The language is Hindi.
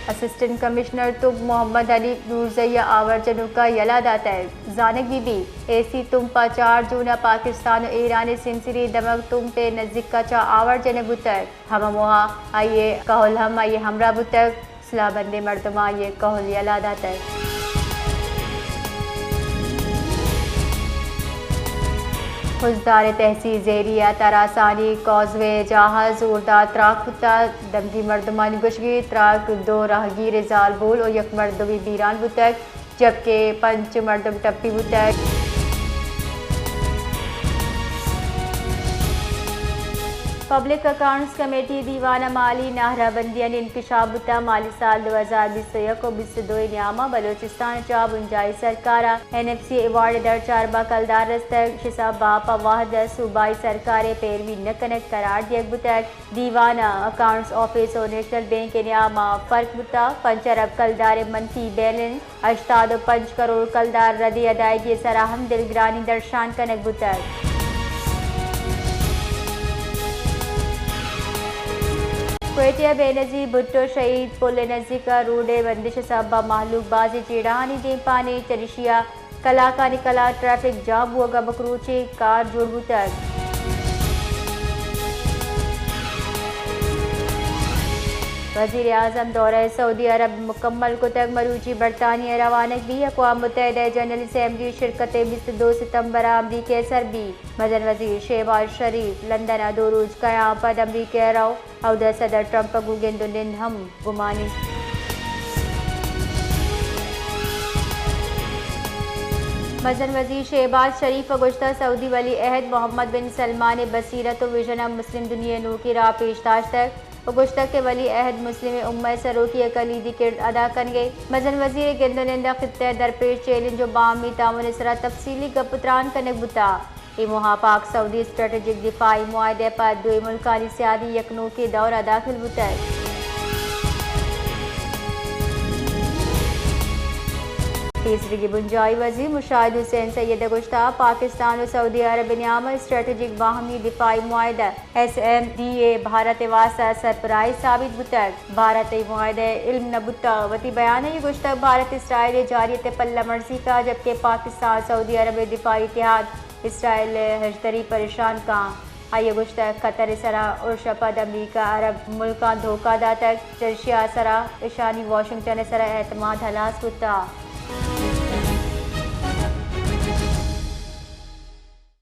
असिस्टेंट कमिश्नर तुम मोहम्मद अली नूरजैया आवर्जनु का यला दाता है जानक बीबी एसी तुम पा 4 जून पाकिस्तान ईरानी सिंसिरी दमक तुम पे नजदीक का चा आवर्जन बुतक हम मोहा आइए कहल हम आइए हमरा बुतक सलाबंदे मर्दमा ये कहल यला दाता है। फौजदार तहसील ज़ेरिया तरासानी कॉजवे जहाज जोरदार त्राक बुता दमगी मर्दमानी गुशगी त्राक 2 राहगीर जाल बोल और यक मर्दवी बीरान बुतक जबकि 5 मर्दम टप्पी बुतक। पब्लिक अकाउंट्स कमेटी दीवाना माली नाहराबंदियान इंकशाफ बुता माली साल 2021-22 न्यामा बलोचिस्तान चा बुंजाई सरकारा NFC अवार्ड दर 4 कलदार रस्तक शिसा बापा वाहद सूबाई सरकारें पैरवी न कनक करार दियक बुतक दीवाना अकाउंट्स ऑफिस और नेशनल बैंक न्यामा फर्क बुता 5 अरब कलदार मनफी बैलेंस 85 करोड़ कलदार रदी अदायगी सराहम दिलग्रानी दर्शान कनक बुतक। क्वेटिया बेनजीर भुट्टो शहीद पुल नज़ीका रूडे बंदिश साहबा महलूक बाजी चीड़ानी जें पानी चरिशिया कलाका निकला ट्रैफिक जाम हुआ बकरूची कार जुड़बू तक। वज़ीर आज़म दौरा सऊदी अरब मुकम्मल को तक मरूची बरतानिया रवानगी अक़वाम मुत्तहिदा जनरल असम्बली शिरकत 22 सितम्बर अमरीकी सरबी मदन वज़ीर शहबाज शरीफ लंदन दो रोज क़याम पद अमरीकी रहो और सदर ट्रंप गुगेंदुनिन हम गुमानी। मदन वज़ीर शहबाज शरीफ गुज़श्ता सऊदी वली अहद मोहम्मद बिन सलमान बसीरत विजन मुस्लिम दुनिया नू की राह पेशताश तक गुश्ता के वली अहद मुस्लिम उम्मा सरोकी अकलीदी किरद अदा करेंगे। मदन वज़ीर गिंदुनिंदा खित्ते दरपेश चैलेंज जो बामी तामुन इसरा तफसीली गपुत्रान कनक बुता ये मुहा पाक सऊदी स्ट्रेटेजिक दिफाई मुआहदे पर दुई मुल्कानी सियादी यकनू के दौरा दाखिल बुता। तीसरी की बुंजाई वज़ीर मुशाहिद हुसैन सैयद गुश्ता पाकिस्तान और सऊदी अरब न्याम स्ट्रेटेजिक बाहमी दिफाई मुआहदा SMDA भारत वास्ता सरपराई साबित बुतक भारत मुआहदे इल्म न बुता वती बयान ये गुश्तक भारत इसराइल जारियत पल्ला मर्जी का जबकि पाकिस्तान सऊदी अरब दिफाई इतिहाद इसराइल हजदरी परेशान का आइए गुश्तक कतर सरा और शपद अमरीका अरब मुल्का धोखा दातक चर्शिया सरा ईशानी वाशिंगटन सरा एतमाद हलास बुता।